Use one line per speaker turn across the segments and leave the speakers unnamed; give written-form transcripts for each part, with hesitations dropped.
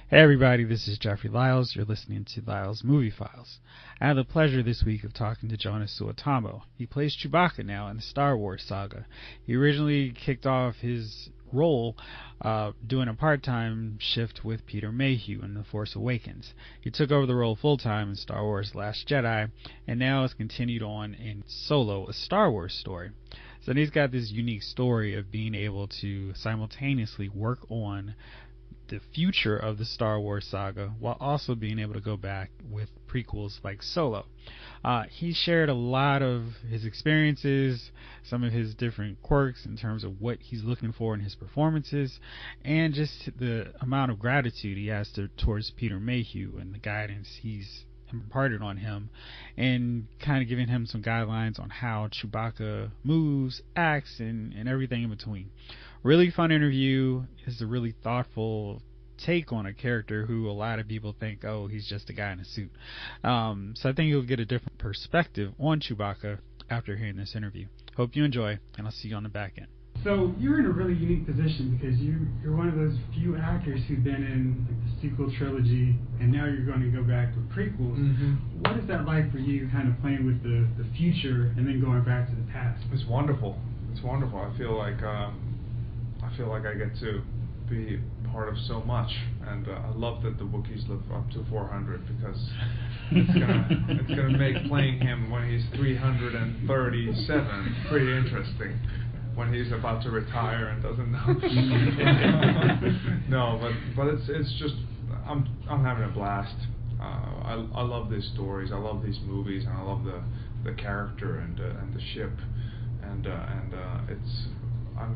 Hey everybody, this is Jeffrey Lyles. You're listening to Lyles Movie Files. I had the pleasure this week of talking to Joonas Suotamo. He plays Chewbacca now in the Star Wars saga. He originally kicked off his role doing a part-time shift with Peter Mayhew in The Force Awakens. He took over the role full-time in Star Wars The Last Jedi, and now has continued on in Solo, a Star Wars story. So he's got this unique story of being able to simultaneously work on the future of the Star Wars saga while also being able to go back with prequels like Solo. He shared a lot of his experiences, some of his different quirks in terms of what he's looking for in his performances, and just the amount of gratitude he has towards Peter Mayhew and the guidance he's imparted on him, and kind of giving him some guidelines on how Chewbacca moves, acts, and everything in between. Really fun interview. It's a really thoughtful take on a character who a lot of people think, oh, he's just a guy in a suit. So I think you'll get a different perspective on Chewbacca after hearing this interview. Hope you enjoy, and I'll see you on the back end.
So you're in a really unique position because you're one of those few actors who've been in like, the sequel trilogy, and now you're going to go back with prequels. Mm-hmm. What is that like for you, kind of playing with the future and then going back to the past?
It's wonderful. It's wonderful. I feel like I get to be part of so much, and I love that the Wookiees live up to 400 because it's gonna make playing him when he's 337 pretty interesting. When he's about to retire and doesn't know. No, but it's just I'm having a blast. I love these stories. I love these movies, and I love the character and the ship, and it's I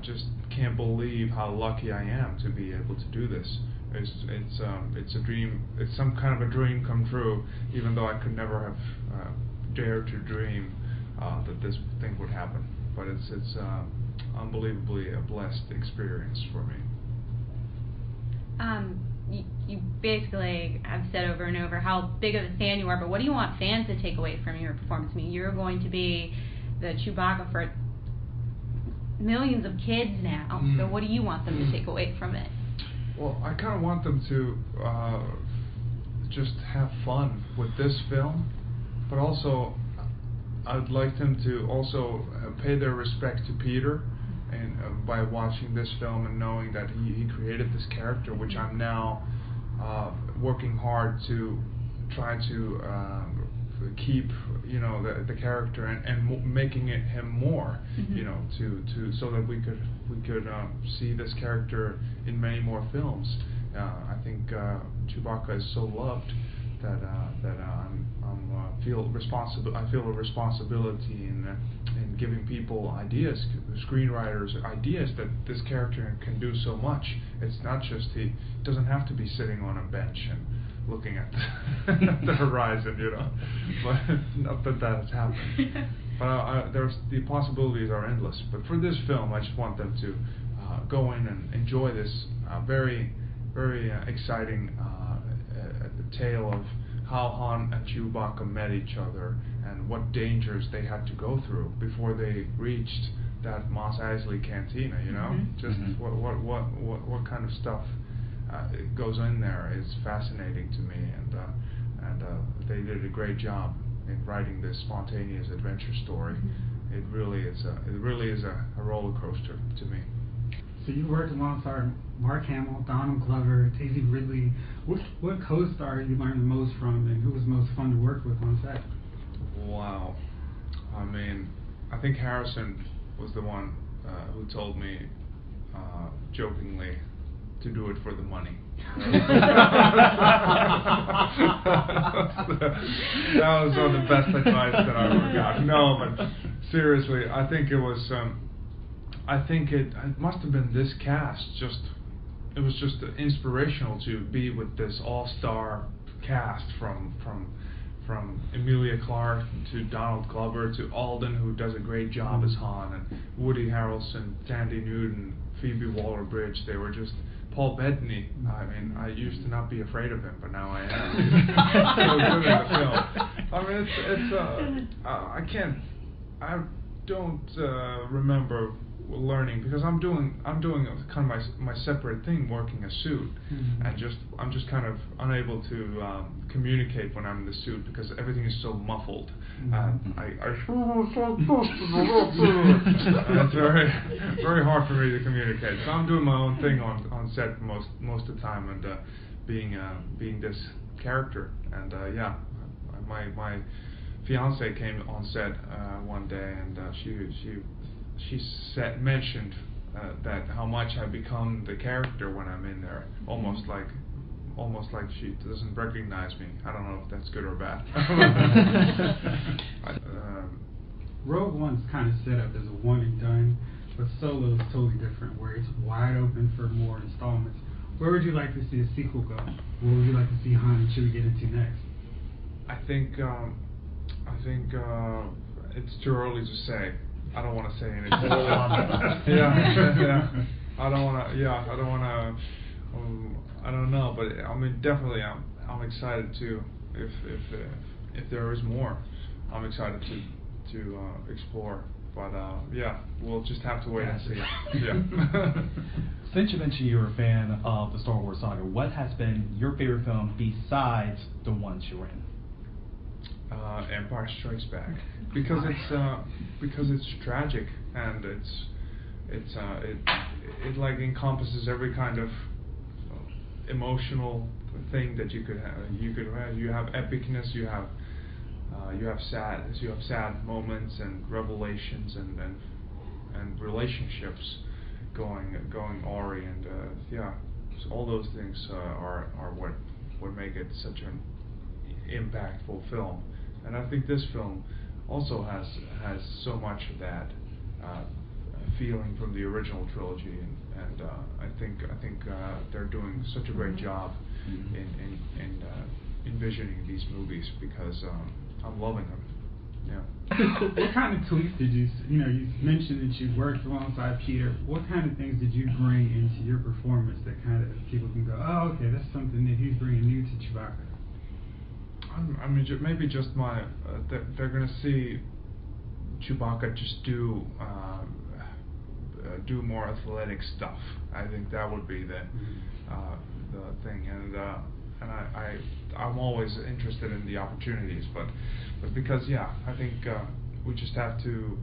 just can't believe how lucky I am to be able to do this. It's a dream. It's some kind of a dream come true, even though I could never have dared to dream that this thing would happen. But it's unbelievably a blessed experience for me.
You basically have said over and over how big of a fan you are, but what do you want fans to take away from your performance? I mean, you're going to be the Chewbacca for millions of kids now, so what do you want them to take away from it?
Well, I kind of want them to just have fun with this film, but also I'd like them to also pay their respect to Peter, and by watching this film and knowing that he created this character, which I'm now working hard to try to keep, the character and making him more, to so that we could see this character in many more films. I think Chewbacca is so loved that I feel a responsibility in giving people ideas, screenwriters ideas, that this character can do so much. It's not just he doesn't have to be sitting on a bench and looking at the horizon, But not that has happened. But the possibilities are endless. But for this film, I just want them to go in and enjoy this very, very exciting tale of how Han and Chewbacca met each other and what dangers they had to go through before they reached that Mos Eisley cantina. Just what kind of stuff goes in there is fascinating to me, and they did a great job in writing this spontaneous adventure story. It really is a roller coaster to me.
So you worked alongside Mark Hamill, Donald Glover, Daisy Ridley. What co-star you learned the most from, and who was most fun to work with on set?
Wow. I mean, I think Harrison was the one who told me jokingly to do it for the money. That was one of the best advice that I ever got. No, but seriously, I think it was. I think it must have been this cast. It was just inspirational to be with this all-star cast from Emilia Clarke to Donald Glover to Alden, who does a great job as Han, and Woody Harrelson, Tandy Newton, Phoebe Waller-Bridge. They were just Paul Bettany. I mean, I used to not be afraid of him, but now I am. So good in the film. I mean, I don't remember learning, because I'm doing kind of my separate thing, working a suit, and I'm just kind of unable to communicate when I'm in the suit because everything is so muffled. And it's very hard for me to communicate. So I'm doing my own thing on set most of the time, and being this character. And my fiance came on set one day, and she mentioned that how much I become the character when I'm in there, almost like she doesn't recognize me. I don't know if that's good or bad.
Rogue One's kind of set up as a one and done, but Solo is totally different, where it's wide open for more installments. Where would you like to see a sequel go? What would you like to see Han and Chewie get into next?
I think it's too early to say. I don't want to say anything. Yeah. I don't know, but I mean, definitely, I'm excited to if there is more, I'm excited to explore. But we'll just have to wait and see. Yeah.
Since you mentioned you're a fan of the Star Wars saga, what has been your favorite film besides the ones you're in?
Empire Strikes Back, because it's tragic, and it like encompasses every kind of emotional thing that you could have. You have epicness, you have sad moments and revelations and relationships going awry, and so all those things are what make it such an impactful film. And I think this film also has so much of that feeling from the original trilogy, and I think they're doing such a great job in envisioning these movies, because I'm loving them. Yeah.
What kind of tweaks did you mentioned that you worked alongside Peter. What kind of things did you bring into your performance that kind of people can go, oh, okay, that's something that he's bringing new to Chewbacca?
I mean, maybe just my. They're gonna see Chewbacca just do more athletic stuff. I think that would be the thing, and I'm always interested in the opportunities, but because I think we just have to.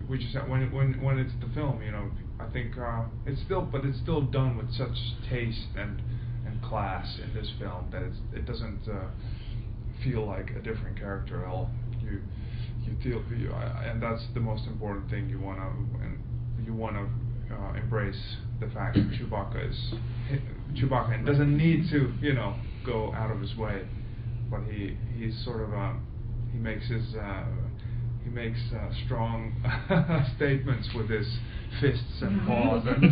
We just have, when it's the film, I think it's still done with such taste and class in this film that it doesn't feel like a different character at all. You feel, and that's the most important thing. You wanna embrace the fact that Chewbacca and doesn't need to go out of his way, but he's sort of he makes strong statements with his fists and paws, and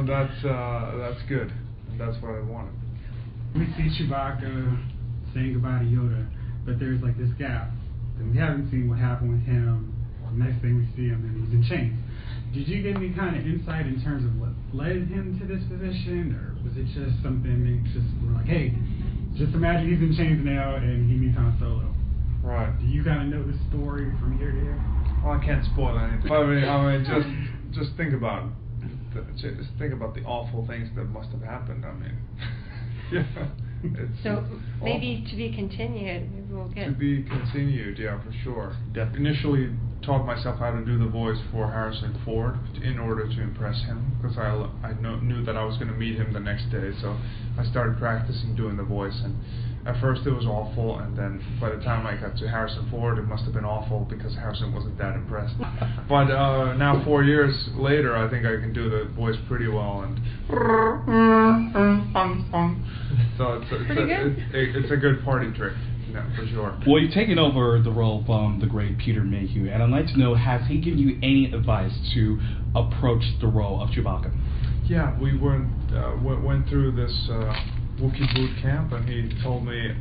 that's good, and that's what I wanted.
We see Chewbacca saying goodbye to Yoda, but there's like this gap, and we haven't seen what happened with him. The next thing we see him, and he's in chains. Did you get any kind of insight in terms of what led him to this position, or was it just something they just were like, hey, just imagine he's in chains now and he meets Han Solo?
Right.
Do you kind of know the story from here to here?
Well, I can't spoil anything. I mean, just think about the awful things that must have happened. I mean,
so maybe to be continued. Maybe we'll get
to be continued. Yeah, for sure. Initially, taught myself how to do the voice for Harrison Ford in order to impress him, because I knew that I was going to meet him the next day. So I started practicing doing the voice, and at first it was awful, and then by the time I got to Harrison Ford, it must have been awful because Harrison wasn't that impressed. But now 4 years later, I think I can do the voice pretty well, and so it's a good party trick. Yeah, for sure.
Well, you've taken over the role from the great Peter Mayhew, and I'd like to know, has he given you any advice to approach the role of Chewbacca?
Yeah, we went through this Wookiee boot camp, and he told me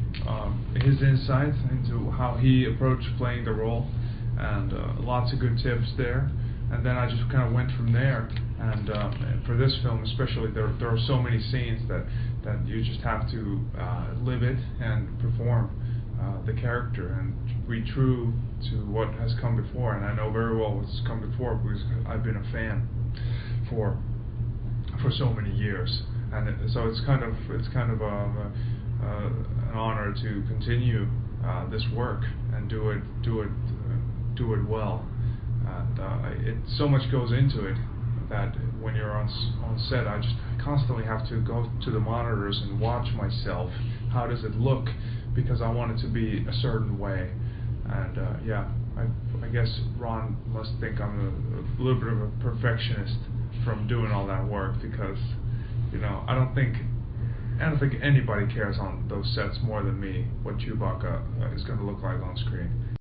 his insights into how he approached playing the role, and lots of good tips there. And then I just kind of went from there. And for this film especially, there are so many scenes that you just have to live it and perform the character and be true to what has come before. And I know very well what's come before because I've been a fan for so many years. And so it's kind of an honor to continue this work and do it well. And so much goes into it that when you're on set, I just constantly have to go to the monitors and watch myself. How does it look? Because I want it to be a certain way. And I guess Ron must think I'm a little bit of a perfectionist from doing all that work, because I don't think anybody cares on those sets more than me what Chewbacca is going to look like on screen.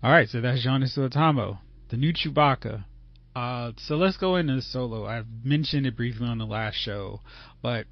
Alright, so that's Joonas Suotamo, the new Chewbacca. So let's go into Solo. I've mentioned it briefly on the last show, but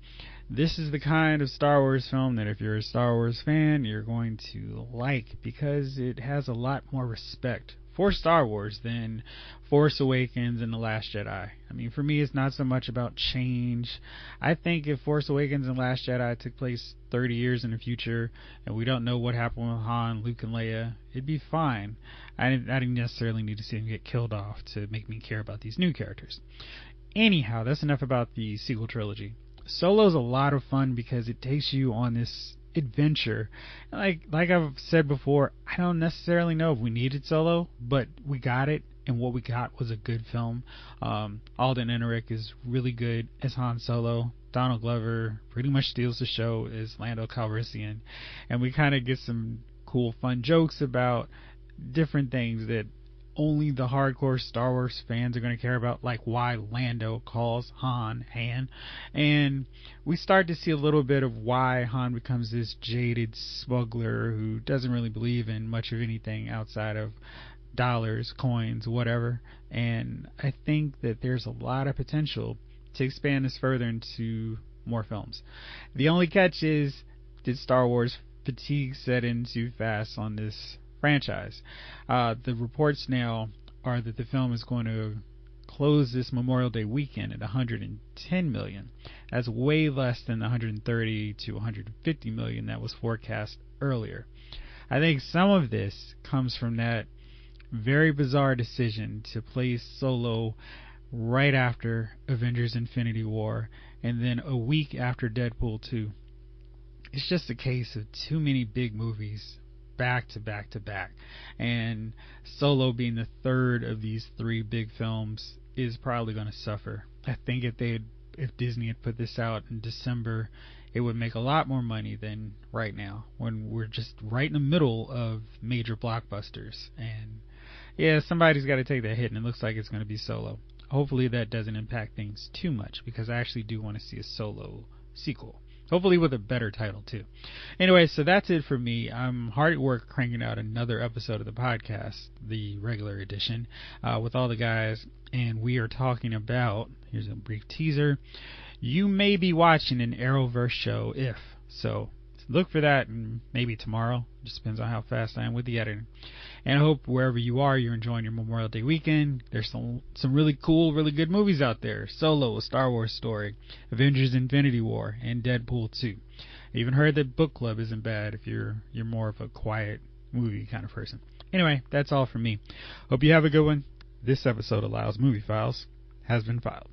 this is the kind of Star Wars film that if you're a Star Wars fan, you're going to like, because it has a lot more respect for Star Wars than Force Awakens and The Last Jedi. I mean, for me, it's not so much about change. I think if Force Awakens and Last Jedi took place 30 years in the future and we don't know what happened with Han, Luke, and Leia, it'd be fine. I didn't necessarily need to see them get killed off to make me care about these new characters. Anyhow, that's enough about the sequel trilogy. Solo's a lot of fun because it takes you on this adventure. Like I've said before, I don't necessarily know if we needed Solo, but we got it, and what we got was a good film. Alden Ehrenreich is really good as Han Solo. Donald Glover pretty much steals the show as Lando Calrissian, and we kind of get some cool, fun jokes about different things that only the hardcore Star Wars fans are going to care about, like why Lando calls Han, and we start to see a little bit of why Han becomes this jaded smuggler who doesn't really believe in much of anything outside of dollars, coins, whatever. And I think that there's a lot of potential to expand this further into more films. The only catch is, did Star Wars fatigue set in too fast on this franchise? The reports now are that the film is going to close this Memorial Day weekend at $110 million. That's way less than the $130 to $150 million that was forecast earlier. I think some of this comes from that very bizarre decision to place Solo right after Avengers Infinity War and then a week after Deadpool 2. It's just a case of too many big movies back to back to back, and Solo being the third of these three big films is probably going to suffer. I think if Disney had put this out in December, it would make a lot more money than right now, when we're just right in the middle of major blockbusters. And yeah, somebody's got to take that hit, and it looks like it's going to be Solo. Hopefully that doesn't impact things too much, because I actually do want to see a Solo sequel. Hopefully with a better title, too. Anyway, so that's it for me. I'm hard at work cranking out another episode of the podcast, the regular edition, with all the guys. And we are talking about, here's a brief teaser, you may be watching an Arrowverse show if. So look for that maybe tomorrow. Just depends on how fast I am with the editing. And I hope wherever you are, you're enjoying your Memorial Day weekend. There's some really cool, really good movies out there. Solo, A Star Wars Story, Avengers Infinity War, and Deadpool 2. I even heard that Book Club isn't bad if you're more of a quiet movie kind of person. Anyway, that's all from me. Hope you have a good one. This episode of Lyle's Movie Files has been filed.